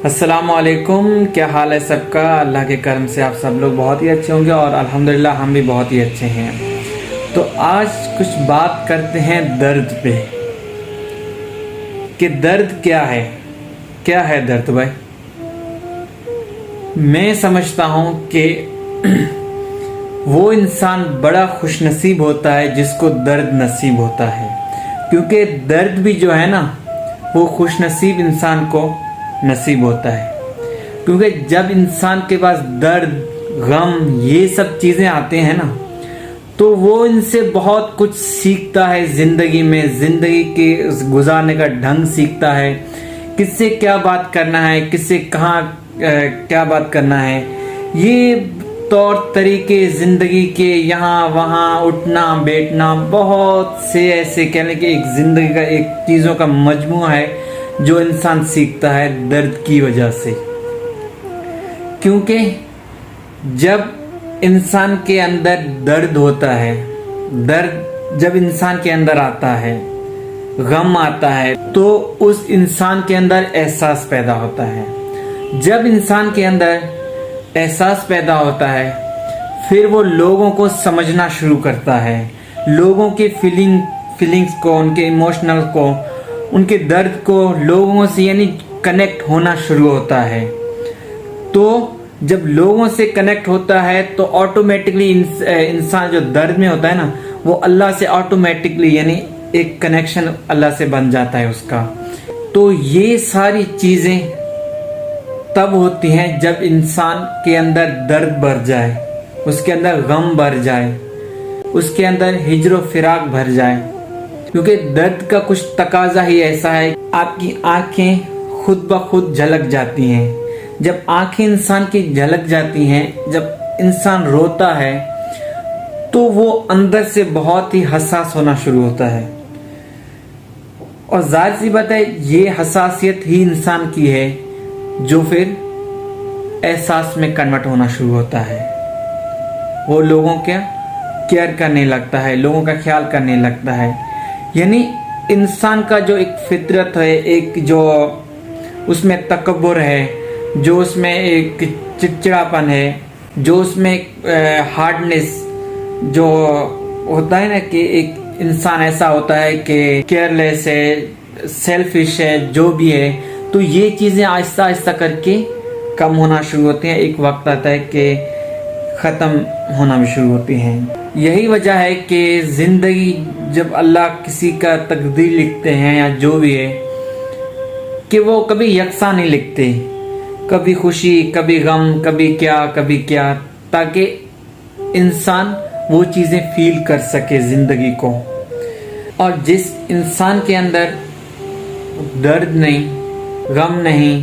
السلام علیکم، کیا حال ہے سب کا؟ اللہ کے کرم سے آپ سب لوگ بہت ہی اچھے ہوں گے اور الحمدللہ ہم بھی بہت ہی اچھے ہیں۔ تو آج کچھ بات کرتے ہیں درد پہ کہ درد کیا ہے؟ کیا ہے درد بھائی؟ میں سمجھتا ہوں کہ وہ انسان بڑا خوش نصیب ہوتا ہے جس کو درد نصیب ہوتا ہے، کیونکہ درد بھی جو ہے نا وہ خوش نصیب انسان کو نصیب ہوتا ہے، کیونکہ جب انسان کے پاس درد، غم، یہ سب چیزیں آتے ہیں نا تو وہ ان سے بہت کچھ سیکھتا ہے زندگی میں، زندگی کے گزارنے کا ڈھنگ سیکھتا ہے، کس سے کیا بات کرنا ہے، کس سے کہاں کیا بات کرنا ہے، یہ طور طریقے زندگی کے، یہاں وہاں اٹھنا بیٹھنا، بہت سے ایسے کہنے کہ ایک زندگی کا ایک چیزوں کا مجموعہ ہے جو انسان سیکھتا ہے درد کی وجہ سے۔ کیونکہ جب انسان کے اندر درد ہوتا ہے، درد جب انسان کے اندر آتا ہے، غم آتا ہے، تو اس انسان کے اندر احساس پیدا ہوتا ہے۔ جب انسان کے اندر احساس پیدا ہوتا ہے پھر وہ لوگوں کو سمجھنا شروع کرتا ہے، لوگوں کے فیلنگز کو، ان کے ایموشنل کو، ان کے درد کو لوگوں سے یعنی کنیکٹ ہونا شروع ہوتا ہے۔ تو جب لوگوں سے کنیکٹ ہوتا ہے تو آٹومیٹکلی انسان جو درد میں ہوتا ہے نا وہ اللہ سے آٹومیٹکلی یعنی ایک کنیکشن اللہ سے بن جاتا ہے اس کا۔ تو یہ ساری چیزیں تب ہوتی ہیں جب انسان کے اندر درد بھر جائے، اس کے اندر غم بھر جائے، اس کے اندر ہجر و فراق بھر جائے، کیونکہ درد کا کچھ تقاضا ہی ایسا ہے، آپ کی آنکھیں خود بخود جھلک جاتی ہیں۔ جب آنکھیں انسان کی جھلک جاتی ہیں، جب انسان روتا ہے تو وہ اندر سے بہت ہی حساس ہونا شروع ہوتا ہے، اور ظاہر سی بات ہے یہ حساسیت ہی انسان کی ہے جو پھر احساس میں کنورٹ ہونا شروع ہوتا ہے۔ وہ لوگوں کا کیئر کرنے لگتا ہے، لوگوں کا خیال کرنے لگتا ہے، یعنی انسان کا جو ایک فطرت ہے، ایک جو اس میں تکبر ہے، جو اس میں ایک چڑچڑاپن ہے، جو اس میں ہارڈنس جو ہوتا ہے نا کہ ایک انسان ایسا ہوتا ہے کہ کیئرلیس ہے، سیلفش ہے، جو بھی ہے، تو یہ چیزیں آہستہ آہستہ کر کے کم ہونا شروع ہوتی ہیں، ایک وقت آتا ہے کہ ختم ہونا بھی شروع ہوتی ہیں۔ یہی وجہ ہے کہ زندگی جب اللہ کسی کا تقدیر لکھتے ہیں یا جو بھی ہے کہ وہ کبھی یکساں نہیں لکھتے، کبھی خوشی، کبھی غم، کبھی کیا، تاکہ انسان وہ چیزیں فیل کر سکے زندگی کو۔ اور جس انسان کے اندر درد نہیں، غم نہیں،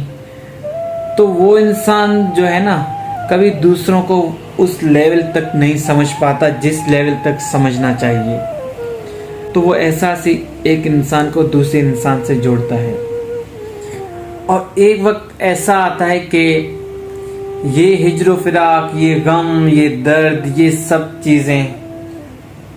تو وہ انسان جو ہے نا کبھی دوسروں کو اس لیول تک نہیں سمجھ پاتا جس لیول تک سمجھنا چاہیے۔ تو وہ احساس ہی ایک انسان کو دوسرے انسان سے جوڑتا ہے، اور ایک وقت ایسا آتا ہے کہ یہ ہجر و فراق، یہ غم، یہ درد، یہ سب چیزیں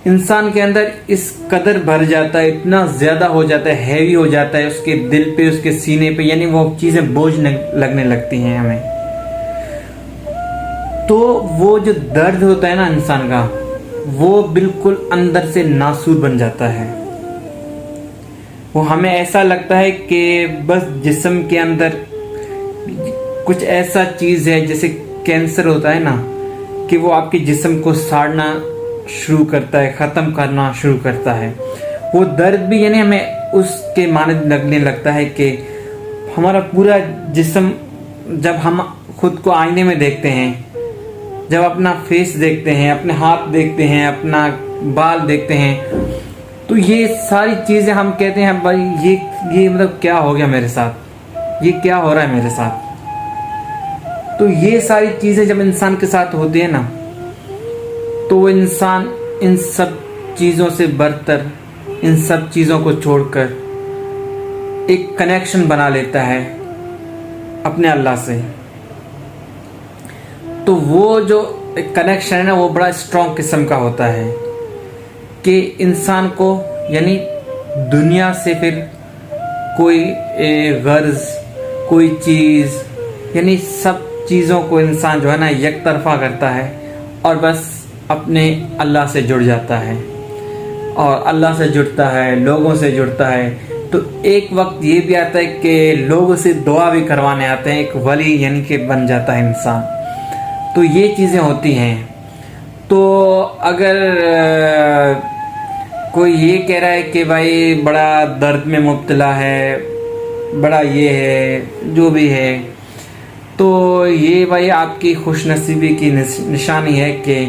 انسان کے اندر اس قدر بھر جاتا ہے، اتنا زیادہ ہو جاتا ہے، ہیوی ہو جاتا ہے اس کے دل پہ، اس کے سینے پہ، یعنی وہ چیزیں بوجھ لگنے لگتی ہیں ہمیں۔ تو وہ جو درد ہوتا ہے نا انسان کا، وہ بالکل اندر سے ناسور بن جاتا ہے۔ وہ ہمیں ایسا لگتا ہے کہ بس جسم کے اندر کچھ ایسا چیز ہے جیسے کینسر ہوتا ہے نا کہ وہ آپ کے جسم کو ساڑنا شروع کرتا ہے، ختم کرنا شروع کرتا ہے۔ وہ درد بھی یعنی ہمیں اس کے مانند لگنے لگتا ہے کہ ہمارا پورا جسم، جب ہم خود کو آئینے میں دیکھتے ہیں، جب اپنا فیس دیکھتے ہیں، اپنے ہاتھ دیکھتے ہیں، اپنا بال دیکھتے ہیں، تو یہ ساری چیزیں ہم کہتے ہیں بھائی یہ مطلب کیا ہو گیا میرے ساتھ، یہ کیا ہو رہا ہے میرے ساتھ۔ تو یہ ساری چیزیں جب انسان کے ساتھ ہوتی ہیں نا تو وہ انسان ان سب چیزوں سے برتر، ان سب چیزوں کو چھوڑ کر ایک کنیکشن بنا لیتا ہے اپنے اللہ سے۔ تو وہ جو ایک کنیکشن ہے نا وہ بڑا اسٹرانگ قسم کا ہوتا ہے کہ انسان کو یعنی دنیا سے پھر کوئی غرض، کوئی چیز، یعنی سب چیزوں کو انسان جو ہے نا یک طرفہ کرتا ہے اور بس اپنے اللہ سے جڑ جاتا ہے، اور اللہ سے جڑتا ہے، لوگوں سے جڑتا ہے، تو ایک وقت یہ بھی آتا ہے کہ لوگوں سے دعا بھی کروانے آتے ہیں، ایک ولی یعنی کہ بن جاتا ہے انسان. تو یہ چیزیں ہوتی ہیں. تو اگر کوئی یہ کہہ رہا ہے کہ بھائی بڑا درد میں مبتلا ہے، بڑا یہ ہے جو بھی ہے، تو یہ بھائی آپ کی خوش نصیبی کی نشانی ہے کہ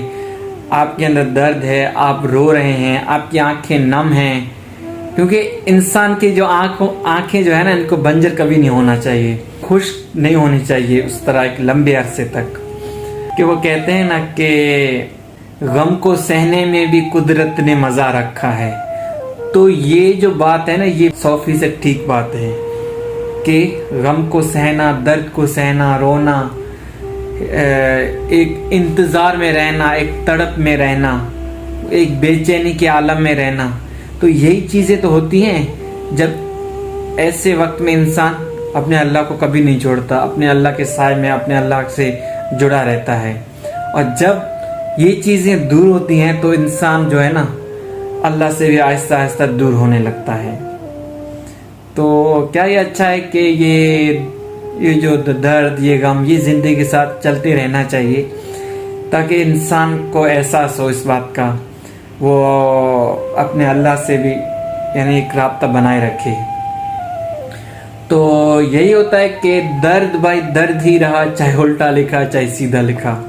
آپ کے اندر درد ہے، آپ رو رہے ہیں، آپ کی آنکھیں نم ہیں. کیونکہ انسان کی جو آنکھیں جو ہے نا، ان کو بنجر کبھی نہیں ہونا چاہیے، خشک نہیں ہونی چاہیے اس طرح ایک لمبے عرصے تک. کہ وہ کہتے ہیں نا کہ غم کو سہنے میں بھی قدرت نے مزہ رکھا ہے. تو یہ جو بات ہے نا، یہ 100% ٹھیک بات ہے کہ غم کو سہنا، درد کو سہنا، رونا، ایک انتظار میں رہنا، ایک تڑپ میں رہنا، ایک بے چینی کے عالم میں رہنا، تو یہی چیزیں تو ہوتی ہیں. جب ایسے وقت میں انسان اپنے اللہ کو کبھی نہیں چھوڑتا، اپنے اللہ کے سائے میں اپنے اللہ سے جڑا رہتا ہے. اور جب یہ چیزیں دور ہوتی ہیں تو انسان جو ہے نا اللہ سے بھی آہستہ آہستہ دور ہونے لگتا ہے. تو کیا یہ اچھا ہے کہ یہ جو درد، یہ غم، یہ زندگی کے ساتھ چلتے رہنا چاہیے تاکہ انسان کو احساس ہو اس بات کا، وہ اپنے اللہ سے بھی یعنی ایک رابطہ بنائے رکھے. تو یہی ہوتا ہے کہ درد بھائی درد ہی رہا، چاہے الٹا لکھا چاہے سیدھا لکھا.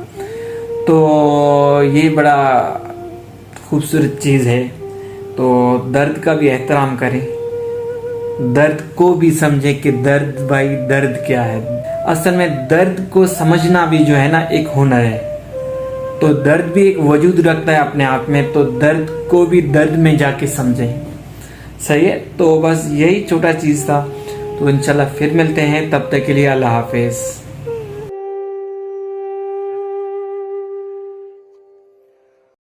تو یہ بڑا خوبصورت چیز ہے. تو درد کا بھی احترام کریں، درد کو بھی سمجھیں کہ درد بھائی درد کیا ہے. اصل میں درد کو سمجھنا بھی جو ہے نا ایک ہنر ہے. تو درد بھی ایک وجود رکھتا ہے اپنے آپ میں، تو درد کو بھی درد میں جا کے سمجھیں. صحیح ہے. تو بس یہی چھوٹا چیز تھا. تو انشاءاللہ پھر ملتے ہیں، تب تک کے لیے اللہ حافظ.